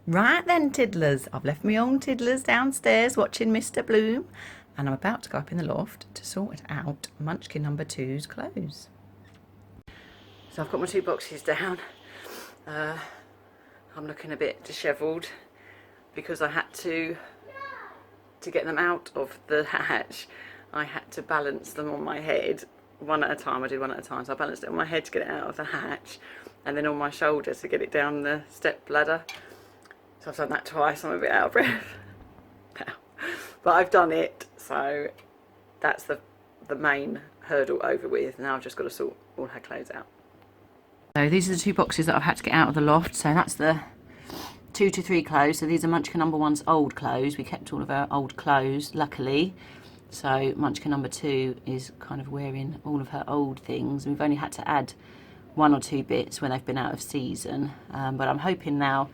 Right then, tiddlers, I've left my own tiddlers downstairs watching Mr. Bloom, and I'm about to go up in the loft to sort out Munchkin number two's clothes. So I've got my two boxes down. I'm looking a bit dishevelled because I had to get them out of the hatch. I had to balance them on my head one at a time. I did one at a time, so I balanced it on my head to get it out of the hatch, and then on my shoulders to get it down the step ladder. So I've done that twice. I'm a bit out of breath now, but I've done it, so that's the main hurdle over with. Now I've just got to sort all her clothes out. So these are the two boxes that I've had to get out of the loft. So that's the 2 to 3 clothes. So these are Munchkin number 1's old clothes. We kept all of her old clothes, luckily. So Munchkin number 2 is kind of wearing all of her old things. We've only had to add 1 or 2 bits when they've been out of season. But I'm hoping now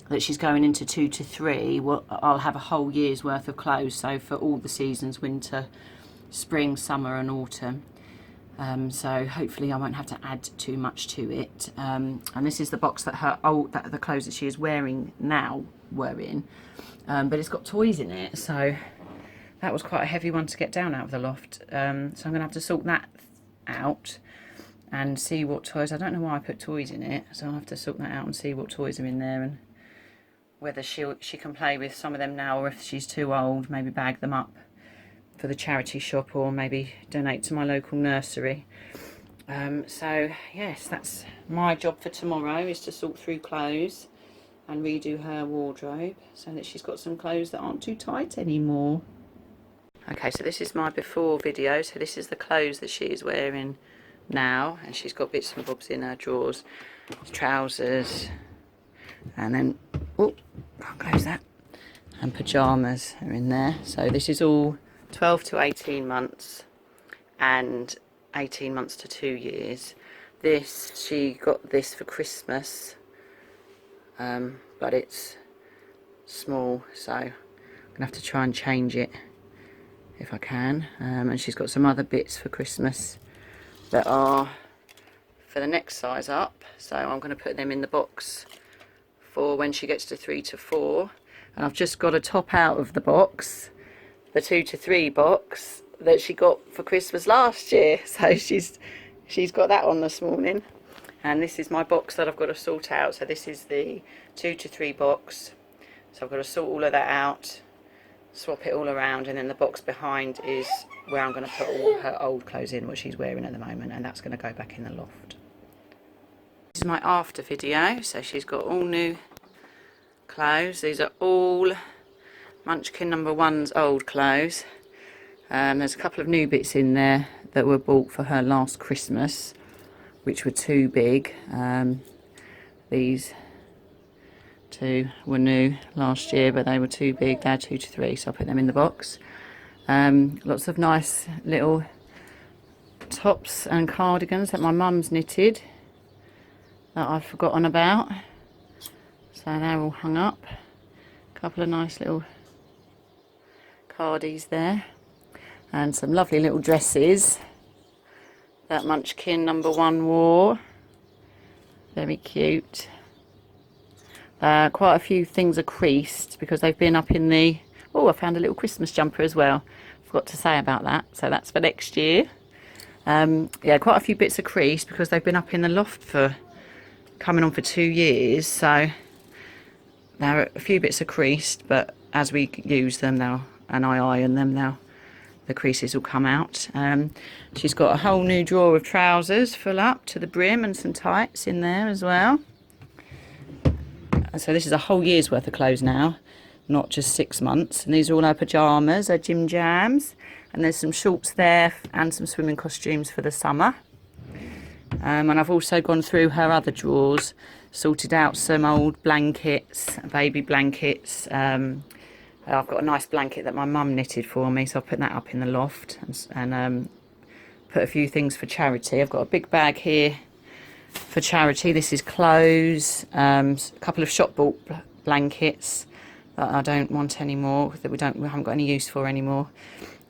that she's going into 2 to 3, I'll have a whole year's worth of clothes. So for all the seasons, winter, spring, summer and autumn. So hopefully I won't have to add too much to it. And this is the box that the clothes that she is wearing now were in. But it's got toys in it, so that was quite a heavy one to get down out of the loft. So I'm going to have to sort that out and see what toys. I don't know why I put toys in it, so I'll have to sort that out and see what toys are in there and whether she can play with some of them now, or if she's too old, maybe bag them up for the charity shop or maybe donate to my local nursery. So yes, that's my job for tomorrow, is to sort through clothes and redo her wardrobe so that she's got some clothes that aren't too tight anymore. Okay, so this is my before video. So this is the clothes that she is wearing now, and she's got bits and bobs in her drawers, trousers, and then can't close that, and pyjamas are in there. So this is all 12 to 18 months and 18 months to 2 years. She got this for Christmas, but it's small, so I'm gonna have to try and change it if I can. And she's got some other bits for Christmas that are for the next size up, so I'm going to put them in the box for when she gets to 3 to 4. And I've just got a top out of the box, the 2 to 3 box that she got for Christmas last year, so she's got that on this morning. And this is my box that I've got to sort out. So this is the 2 to 3 box, so I've got to sort all of that out, swap it all around, and then the box behind is where I'm going to put all her old clothes in, what she's wearing at the moment, and that's going to go back in the loft. This is my after video. So she's got all new clothes. These are all Munchkin number 1's old clothes. There's a couple of new bits in there that were bought for her last Christmas, which were too big. These two were new last year, but they were too big. They're 2 to 3, so I'll put them in the box. Lots of nice little tops and cardigans that my mum's knitted that I've forgotten about, so they're all hung up. A couple of nice little cardies there, and some lovely little dresses that Munchkin number 1 wore. Very cute. Quite a few things are creased because they've been up in the... Oh, I found a little Christmas jumper as well. Forgot to say about that. So that's for next year. Yeah, quite a few bits are creased because they've been up in the loft for coming on for 2 years. So there are a few bits are creased, but as we use them now and I iron them now, the creases will come out. She's got a whole new drawer of trousers full up to the brim and some tights in there as well. So this is a whole year's worth of clothes now, not just 6 months. And these are all her pyjamas, her gym jams, and there's some shorts there and some swimming costumes for the summer. And I've also gone through her other drawers, sorted out some old blankets, baby blankets. I've got a nice blanket that my mum knitted for me, so I'll put that up in the loft and put a few things for charity. I've got a big bag here for charity. This is clothes, a couple of shop bought blankets that I don't want anymore, that we haven't got any use for anymore,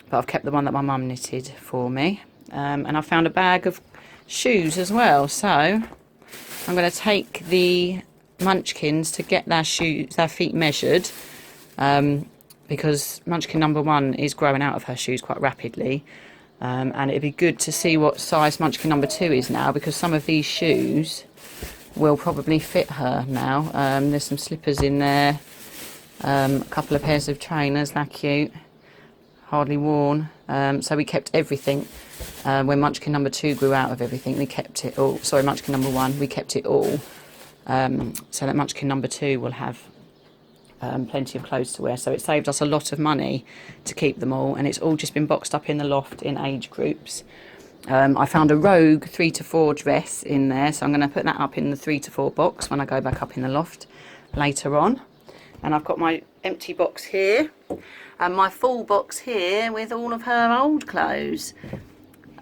but I've kept the one that my mum knitted for me. And I found a bag of shoes as well, so I'm going to take the Munchkins to get their feet measured, because Munchkin number 1 is growing out of her shoes quite rapidly, and it'd be good to see what size Munchkin number 2 is now, because some of these shoes will probably fit her now. There's some slippers in there, a couple of pairs of trainers, they're cute, hardly worn. So we kept everything. When Munchkin number 2 grew out of everything, we kept it all. Sorry, Munchkin number 1, we kept it all, so that Munchkin number 2 will have plenty of clothes to wear. So it saved us a lot of money to keep them all, and it's all just been boxed up in the loft in age groups. I found a Rogue 3 to 4 dress in there, so I'm going to put that up in the 3 to 4 box when I go back up in the loft later on. And I've got my empty box here, and my full box here with all of her old clothes.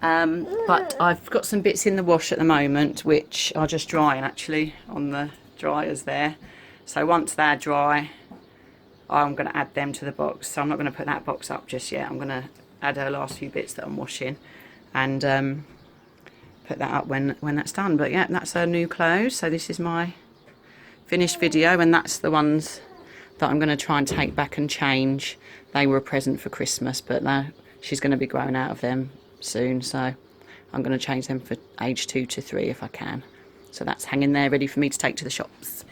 But I've got some bits in the wash at the moment, which are just drying actually on the dryers there. So once they're dry, I'm going to add them to the box. So I'm not going to put that box up just yet. I'm going to add her last few bits that I'm washing, and put that up when that's done. But yeah, that's her new clothes. So this is my finished video, and that's the ones that I'm going to try and take back and change. They were a present for Christmas, but now she's going to be growing out of them soon, so I'm going to change them for age 2 to 3 if I can. So that's hanging there ready for me to take to the shops.